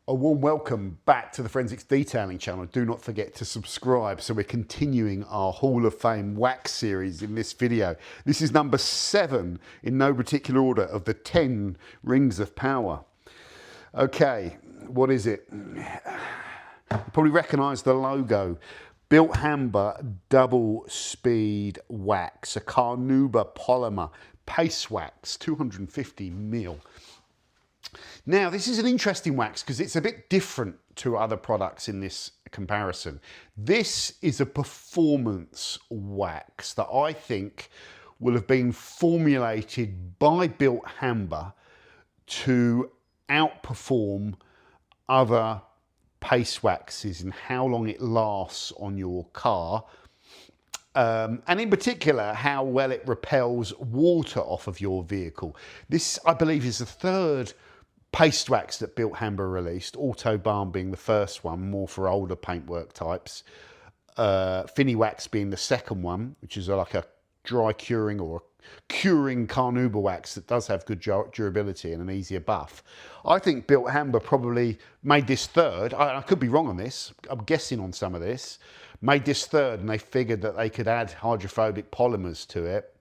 A warm welcome back to the Forensics Detailing channel. Do not forget to subscribe. So we're continuing our Hall of Fame wax series in this video. This is number 7 in no particular order of the 10 rings of power. Okay, what is it? You probably recognise the logo. Bilt Hamber double speed wax, a carnauba polymer paste wax, 250 ml. Now, this is an interesting wax because it's a bit different to other products in this comparison. This is a performance wax that I think will have been formulated by Bilt Hamber to outperform other paste waxes in how long it lasts on your car. And in particular, how well it repels water off of your vehicle. This, I believe, is the third paste wax that Bilt Hamber released, Autobahn being the first one, more for older paintwork types. Fini Wax being the second one, which is like a dry curing or curing carnauba wax that does have good durability and an easier buff. I think Bilt Hamber probably made this third. I could be wrong on this. I'm guessing on some of this. Made this third, and they figured that they could add hydrophobic polymers to it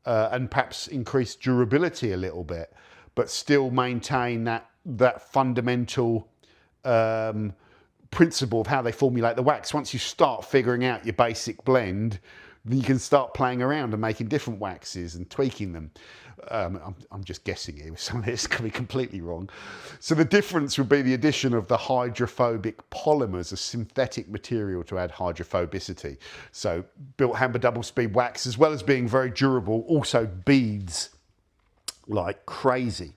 and perhaps increase durability a little bit, but still maintain that fundamental principle of how they formulate the wax. Once you start figuring out your basic blend, then you can start playing around and making different waxes and tweaking them. I'm just guessing here with some of this, could be completely wrong. So the difference would be the addition of the hydrophobic polymers, a synthetic material to add hydrophobicity. So Bilt Hamber double speed wax, as well as being very durable, also beads like crazy.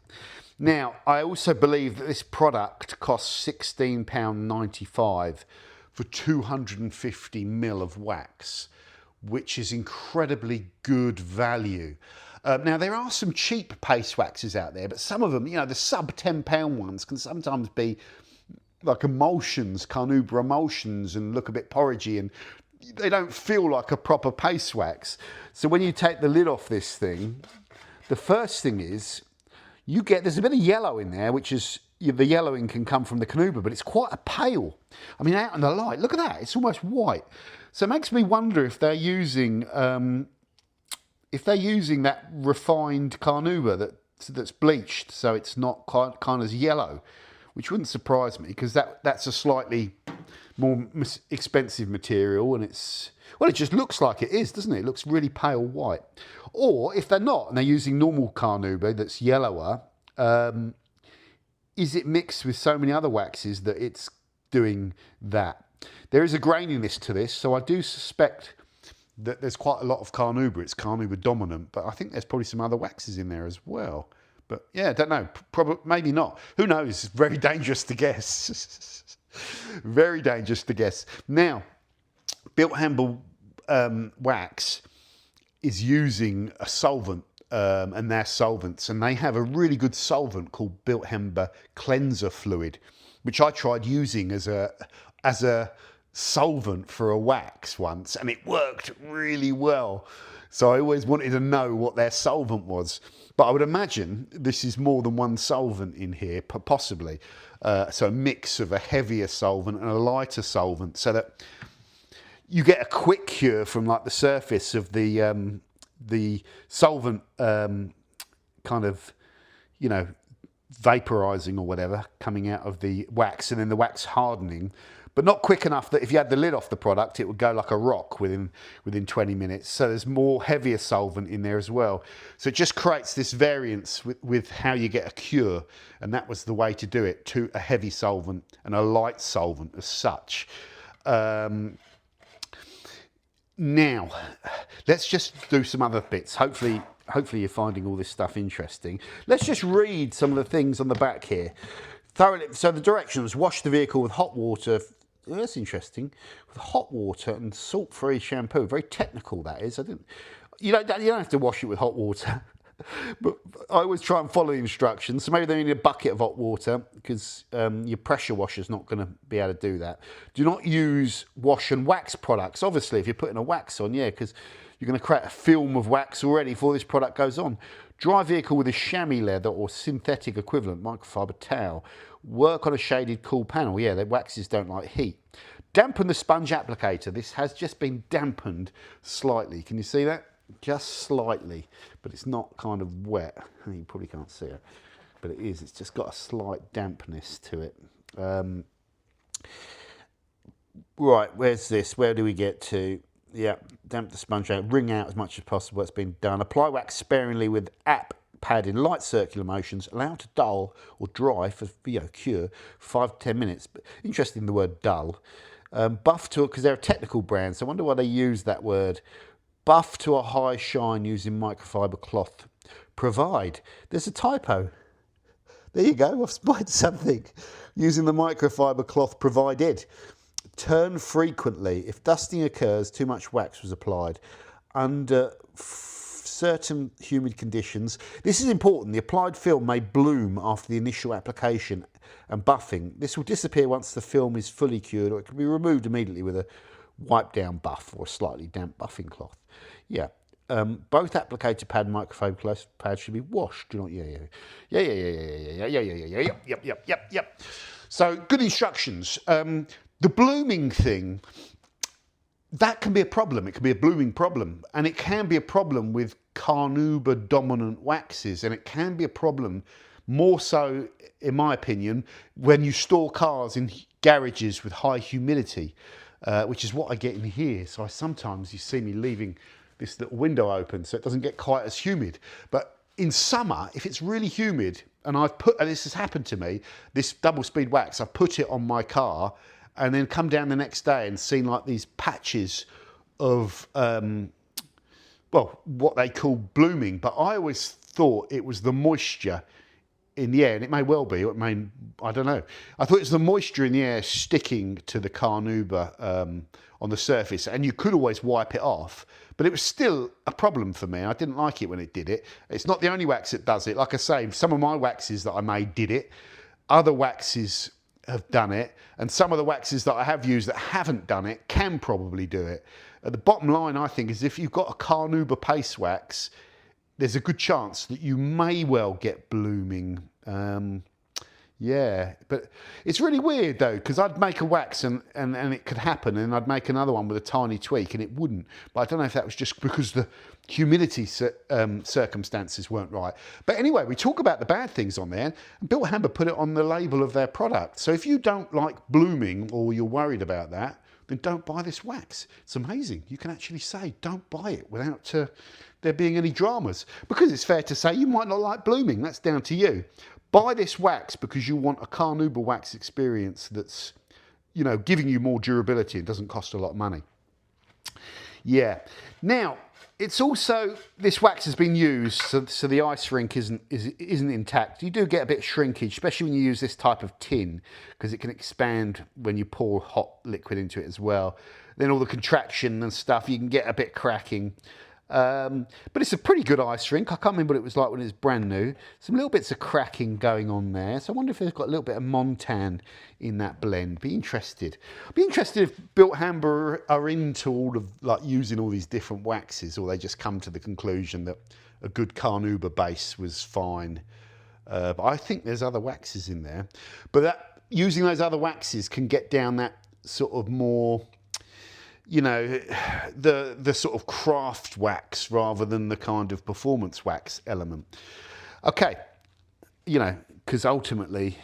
Now, I also believe that this product costs £16.95 for 250 ml of wax, which is incredibly good value. Now, there are some cheap paste waxes out there, but some of them, you know, the sub £10 ones can sometimes be like emulsions, carnauba emulsions, and look a bit porridgey, and they don't feel like a proper paste wax. So when you take the lid off this thing, the first thing is, there's a bit of yellow in there, which is, the yellowing can come from the carnauba, but it's quite a pale. I mean, out in the light, look at that, it's almost white. So it makes me wonder if they're using that refined carnauba that's bleached, so it's not kind of yellow, which wouldn't surprise me, because that's a slightly more expensive material, and it just looks like it is, doesn't it? It looks really pale white. Or if they're not, and they're using normal carnauba that's yellower, is it mixed with so many other waxes that it's doing that? There is a graininess to this, so I do suspect that there's quite a lot of carnauba. It's carnauba dominant, but I think there's probably some other waxes in there as well. But yeah, I don't know. Probably, maybe not. Who knows? It's very dangerous to guess. Very dangerous to guess. Now, Bilt Hamber wax is using a solvent, and their solvents, and they have a really good solvant called Bilt Hamber cleanser fluid, which I tried using as a solvent for a wax once, and it worked really well. So I always wanted to know what their solvent was, but I would imagine this is more than one solvent in here, possibly. So a mix of a heavier solvent and a lighter solvent, so that you get a quick cure from like the surface of the solvent kind of, you know, vaporizing or whatever coming out of the wax, and then the wax hardening, but not quick enough that if you had the lid off the product, it would go like a rock within 20 minutes. So there's more heavier solvent in there as well. So it just creates this variance with how you get a cure, and that was the way to do it, to a heavy solvent and a light solvent as such. Now, let's just do some other bits. Hopefully you're finding all this stuff interesting. Let's just read some of the things on the back here. Thoroughly. So the directions: wash the vehicle with hot water. Oh, that's interesting. With hot water and salt-free shampoo. Very technical, that is. You don't have to wash it with hot water. But I always try and follow the instructions. So maybe they need a bucket of hot water, because your pressure washer's not going to be able to do that. Do not use wash and wax products. Obviously, if you're putting a wax on, yeah, because you're going to create a film of wax already before this product goes on. Dry vehicle with a chamois leather or synthetic equivalent microfiber towel. Work on a shaded cool panel. Yeah, the waxes don't like heat. Dampen the sponge applicator. This has just been dampened slightly. Can you see that? Just slightly, but it's not kind of wet. You probably can't see it, but it is. It's just got a slight dampness to it. Right, where's this? Where do we get to? Yeah, damp the sponge out, wring out as much as possible. It's been done. Apply wax sparingly with app pad in light circular motions. Allow to dull or dry for cure 5 to 10 minutes. But interesting, the word dull. Buff to it because they're a technical brand. So I wonder why they use that word. Buff to a high shine using microfiber cloth. Provide. There's a typo. There you go. I've spotted something. Using the microfiber cloth provided. Turn frequently. If dusting occurs, too much wax was applied. Under certain humid conditions, this is important. The applied film may bloom after the initial application and buffing. This will disappear once the film is fully cured, or it can be removed immediately with a wipe down buff or a slightly damp buffing cloth. Yeah. Both applicator pad and microfiber cloth pad should be washed. Do not. Yep. So good instructions. The blooming thing, that can be a problem. It can be a blooming problem. And it can be a problem with carnauba dominant waxes. And it can be a problem, more so, in my opinion, when you store cars in garages with high humidity, which is what I get in here. So sometimes you see me leaving this little window open so it doesn't get quite as humid. But in summer, if it's really humid, and this has happened to me, this double speed wax, I've put it on my car and then come down the next day and seen like these patches of, what they call blooming. But I always thought it was the moisture in the air, and it may well be, I don't know. I thought it was the moisture in the air sticking to the carnauba on the surface, and you could always wipe it off, but it was still a problem for me. I didn't like it when it did it. It's not the only wax that does it. Like I say, some of my waxes that I made did it. Other waxes have done it, and some of the waxes that I have used that haven't done it can probably do it. The bottom line, I think, is if you've got a carnauba paste wax, there's a good chance that you may well get blooming. Yeah, but it's really weird though, because I'd make a wax and it could happen, and I'd make another one with a tiny tweak and it wouldn't. But I don't know if that was just because the humidity circumstances weren't right. But anyway, we talk about the bad things on there, and Bilt Hamber put it on the label of their product. So if you don't like blooming or you're worried about that, then don't buy this wax. It's amazing. You can actually say, don't buy it without there being any dramas. Because it's fair to say you might not like blooming. That's down to you. Buy this wax because you want a carnauba wax experience that's, giving you more durability and doesn't cost a lot of money. Yeah. Now, it's also, this wax has been used so the ice rink isn't intact. You do get a bit of shrinkage, especially when you use this type of tin, because it can expand when you pour hot liquid into it as well. Then all the contraction and stuff, you can get a bit cracking. But it's a pretty good ice rink. I can't remember what it was like when it was brand new. Some little bits of cracking going on there. So I wonder if they've got a little bit of Montan in that blend. Be interested if Bilt Hamber are into all of using all these different waxes, or they just come to the conclusion that a good carnauba base was fine. But I think there's other waxes in there. But using those other waxes can get down that sort of more, the sort of craft wax rather than the kind of performance wax element. Okay, because ultimately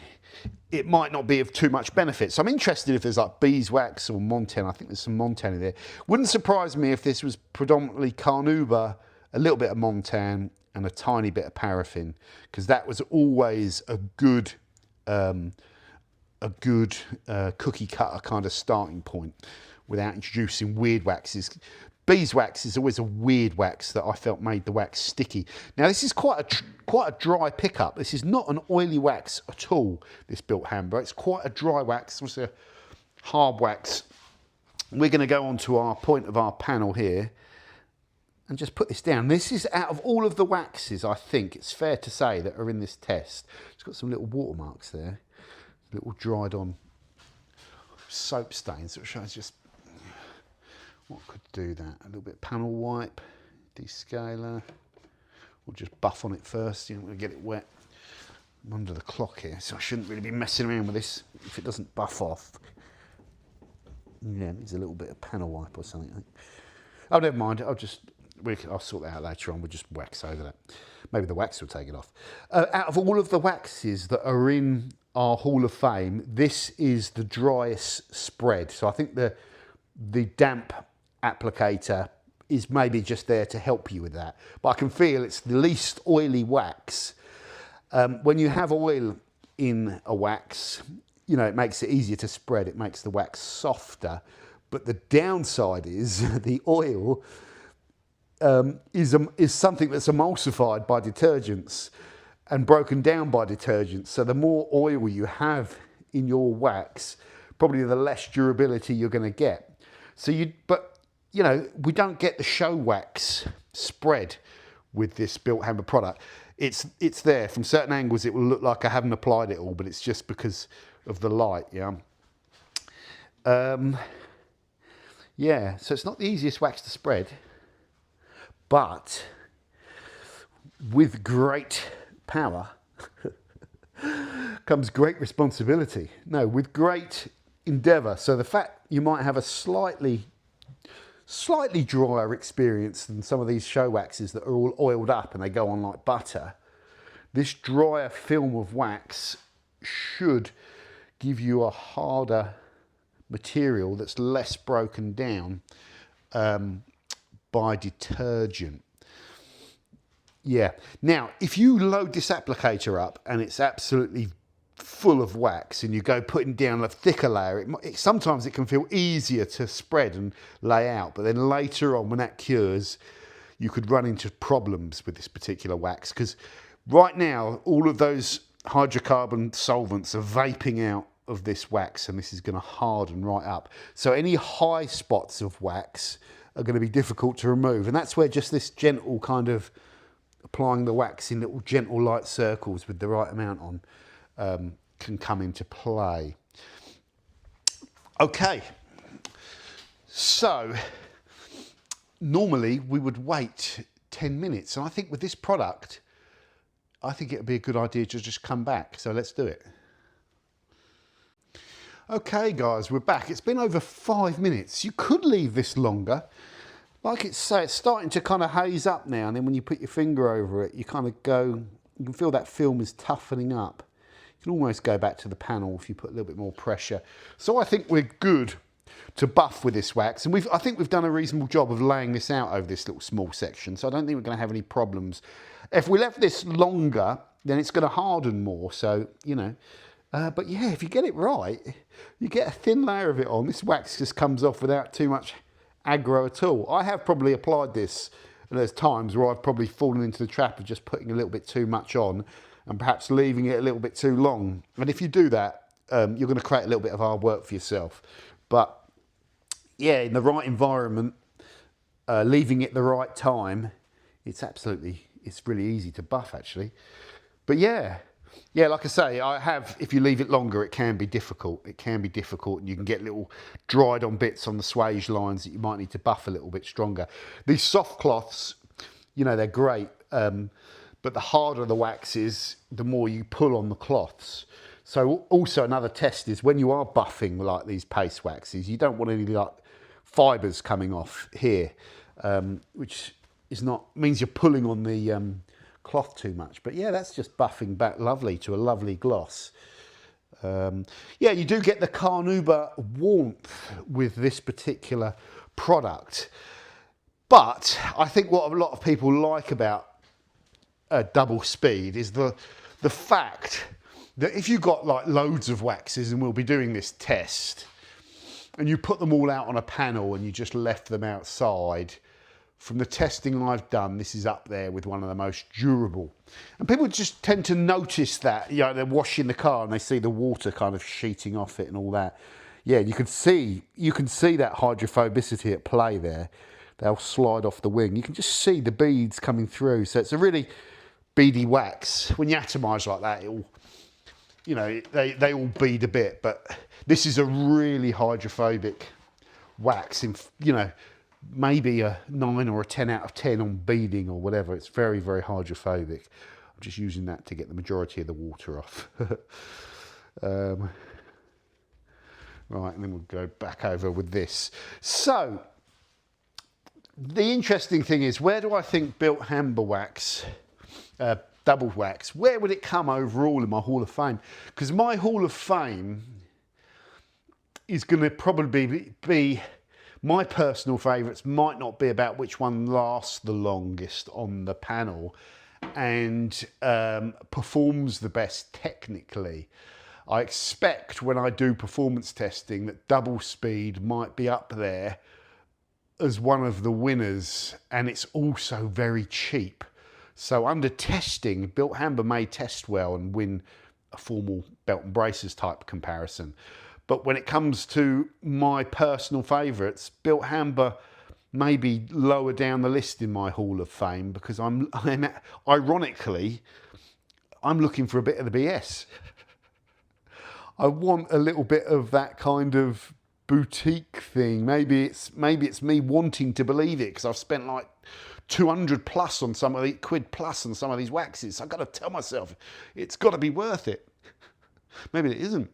it might not be of too much benefit. So I'm interested if there's like beeswax or Montan. I think there's some Montan in there. Wouldn't surprise me if this was predominantly carnauba, a little bit of Montan and a tiny bit of paraffin, because that was always a good cookie cutter kind of starting point, without introducing weird waxes. Beeswax is always a weird wax that I felt made the wax sticky. Now this is quite a dry pickup. This is not an oily wax at all, this Bilt Hamber. It's quite a dry wax, it's a hard wax. We're going to go on to our point of our panel here and just put this down. This is out of all of the waxes, I think it's fair to say, that are in this test. It's got some little watermarks there, little dried on soap stains, which shows just what could do that. A little bit of panel wipe, descaler, We'll just buff on it first. You know, we'll get it wet. I'm under the clock here, so I shouldn't really be messing around with this if it doesn't buff off. Yeah, it needs a little bit of panel wipe or something. I think. Oh, never mind. I'll sort that out later on. We'll just wax over that. Maybe the wax will take it off. Out of all of the waxes that are in our Hall of Fame, this is the driest spread. So I think the damp applicator is maybe just there to help you with that. But I can feel it's the least oily wax. When you have oil in a wax, you know, it makes it easier to spread. It makes the wax softer. But the downside is the oil is something that's emulsified by detergents and broken down by detergents. So the more oil you have in your wax, probably the less durability you're going to get. But you know, we don't get the show wax spread with this Bilt Hamber product. It's there. From certain angles, it will look like I haven't applied it all, but it's just because of the light, yeah. Yeah, so it's not the easiest wax to spread, but with great power comes great responsibility. No, with great endeavour. So the fact you might have a slightly drier experience than some of these show waxes that are all oiled up and they go on like butter, this drier film of wax should give you a harder material that's less broken down by detergent. Yeah. Now, if you load this applicator up and it's absolutely full of wax and you go putting down a thicker layer, sometimes it can feel easier to spread and lay out, but then later on when that cures, you could run into problems with this particular wax, because right now all of those hydrocarbon solvents are vaping out of this wax and this is going to harden right up. So any high spots of wax are going to be difficult to remove, and that's where just this gentle kind of applying the wax in little gentle light circles with the right amount on can come into play. Okay, so normally we would wait 10 minutes, and I think with this product, I think it would be a good idea to just come back. So let's do it. Okay guys, we're back. It's been over 5 minutes. You could leave this longer. Like it's starting to kind of haze up now, and then when you put your finger over it, you kind of go, you can feel that film is toughening up. You can almost go back to the panel if you put a little bit more pressure. So I think we're good to buff with this wax, and I think we've done a reasonable job of laying this out over this little small section, so I don't think we're going to have any problems. If we left this longer, then it's going to harden more, so, you know. But yeah, if you get it right, you get a thin layer of it on. This wax just comes off without too much aggro at all. I have probably applied this, and there's times where I've probably fallen into the trap of just putting a little bit too much on and perhaps leaving it a little bit too long. And if you do that, you're going to create a little bit of hard work for yourself. But yeah, in the right environment, leaving it the right time, it's really easy to buff actually. But yeah, like I say, if you leave it longer, it can be difficult. It can be difficult, and you can get little dried on bits on the swage lines that you might need to buff a little bit stronger. These soft cloths, you know, they're great, but the harder the wax is, the more you pull on the cloths. So also another test is when you are buffing like these paste waxes, you don't want any like fibres coming off here, which means you're pulling on the cloth too much. But yeah, that's just buffing back lovely to a lovely gloss. Yeah, you do get the carnauba warmth with this particular product, but I think what a lot of people like about double speed is the fact that if you've got like loads of waxes, and we'll be doing this test, and you put them all out on a panel and you just left them outside, from the testing I've done, this is up there with one of the most durable. And people just tend to notice that, you know, they're washing the car and they see the water kind of sheeting off it and all that. Yeah, you can see that hydrophobicity at play there. They'll slide off the wing. You can just see the beads coming through. So it's a really beady wax. When you atomise like that, it'll, you know, they all bead a bit, but this is a really hydrophobic wax. You know, maybe a 9 or a 10 out of 10 on beading or whatever. It's very, very hydrophobic. I'm just using that to get the majority of the water off. Right, and then we'll go back over with this. So, the interesting thing is, where do I think Bilt Hamber wax, double wax, where would it come overall in my Hall of Fame? Because my Hall of Fame is going to probably be, my personal favourites might not be about which one lasts the longest on the panel and performs the best technically. I expect when I do performance testing that double speed might be up there as one of the winners, and it's also very cheap. So under testing, Bilt Hamber may test well and win a formal belt and braces type comparison. But when it comes to my personal favourites, Bilt Hamber may be lower down the list in my Hall of Fame because I'm ironically, I'm looking for a bit of the BS. I want a little bit of that kind of boutique thing. Maybe it's me wanting to believe it because I've spent like 200 plus on some of the quid plus on some of these waxes. I've got to tell myself it's got to be worth it. Maybe it isn't.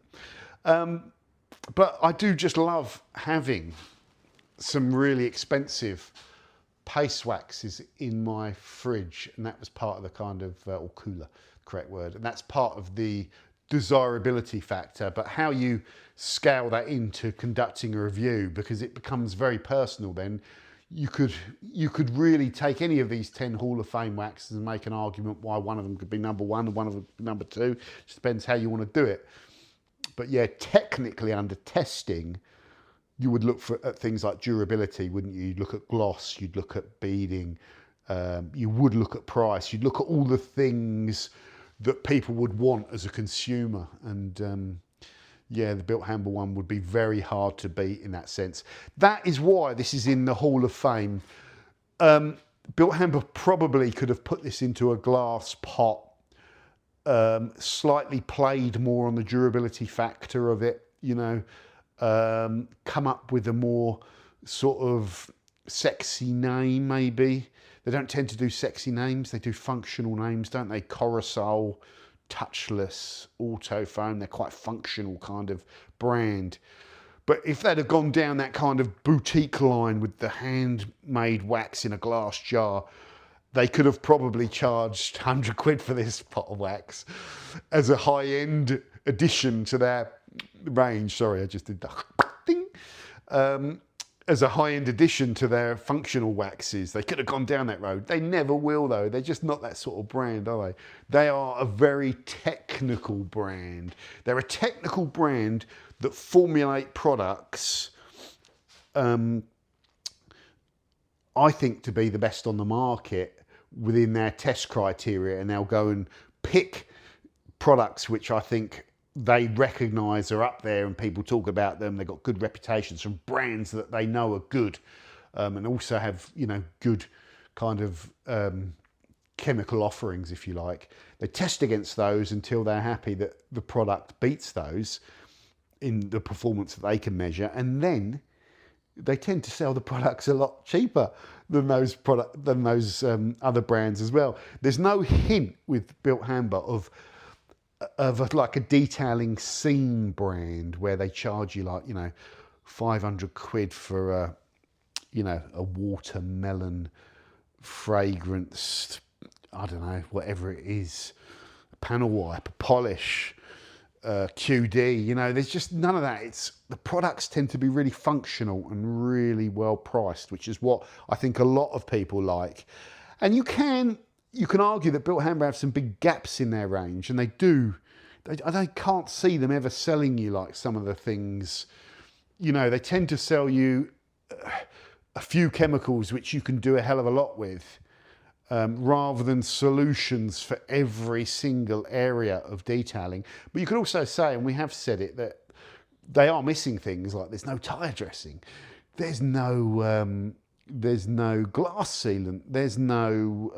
But I do just love having some really expensive paste waxes in my fridge, and that was part of the kind of, or cooler, correct word, and that's part of the desirability factor. But how you scale that into conducting a review, because it becomes very personal then. You could really take any of these 10 Hall of Fame waxes and make an argument why one of them could be number one and one of them number two. Just depends how you want to do it. But yeah, technically under testing, you would look at things like durability, wouldn't you? You'd look at gloss, you'd look at beading, you would look at price, you'd look at all the things that people would want as a consumer. And yeah, the Bilt Hamber one would be very hard to beat in that sense. That is why this is in the Hall of Fame. Bilt Hamber probably could have put this into a glass pot, slightly played more on the durability factor of it, you know, come up with a more sort of sexy name maybe. They don't tend to do sexy names, they do functional names, don't they? Corosol, Touchless, Autofoam, they're quite functional kind of brand. But if they'd have gone down that kind of boutique line with the handmade wax in a glass jar, they could have probably charged 100 quid for this pot of wax as a high-end addition to their range. Sorry, I just did that. Ding. As a high-end addition to their functional waxes. They could have gone down that road. They never will, though. They're just not that sort of brand, are they? They are a very technical brand. They're a technical brand that formulate products, I think, to be the best on the market within their test criteria, and they'll go and pick products which I think they recognise are up there and people talk about them. They've got good reputations from brands that they know are good, and also have, you know, good kind of chemical offerings, if you like. They test against those until they're happy that the product beats those in the performance that they can measure, and then they tend to sell the products a lot cheaper than those other brands as well. There's no hint with Bilt Hamber of like a detailing scene brand where they charge you like, you know, 500 quid for a, you know, a watermelon fragranced, I don't know, whatever it is, a panel wipe, a polish, QD, you know, there's just none of that. It's the products tend to be really functional and really well priced, which is what I think a lot of people like. And you can argue that Bilt Hamber have some big gaps in their range, and they do. I can't see them ever selling you like some of the things, you know, they tend to sell you a few chemicals which you can do a hell of a lot with, rather than solutions for every single area of detailing. But you could also say, and we have said it, that they are missing things like there's no tyre dressing, there's no glass sealant, there's no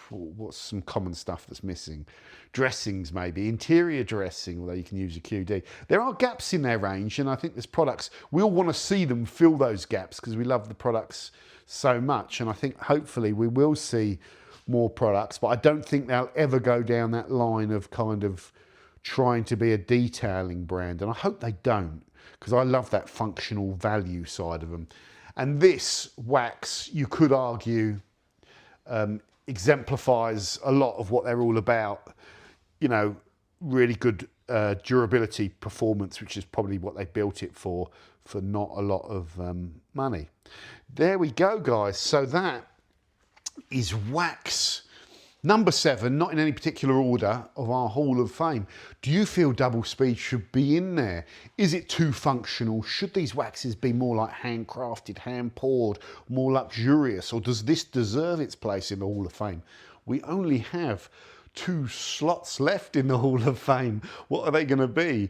what's some common stuff that's missing? Dressings maybe, interior dressing, although you can use a QD. There are gaps in their range, and I think there's products, we all want to see them fill those gaps because we love the products so much, and I think hopefully we will see more products, but I don't think they'll ever go down that line of kind of trying to be a detailing brand, and I hope they don't, because I love that functional value side of them. And this wax, you could argue, exemplifies a lot of what they're all about. You know, really good durability, performance, which is probably what they built it for not a lot of money. There we go, guys. So that is wax number 7, not in any particular order, of our Hall of Fame. Do you feel double speed should be in there? Is it too functional? Should these waxes be more like handcrafted, hand poured, more luxurious, or does this deserve its place in the Hall of Fame? We only have 2 slots left in the Hall of Fame. What are they going to be?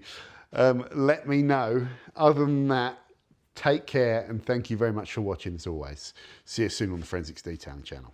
Let me know. Other than that, take care, and thank you very much for watching as always. See you soon on the Forensics Detailing channel.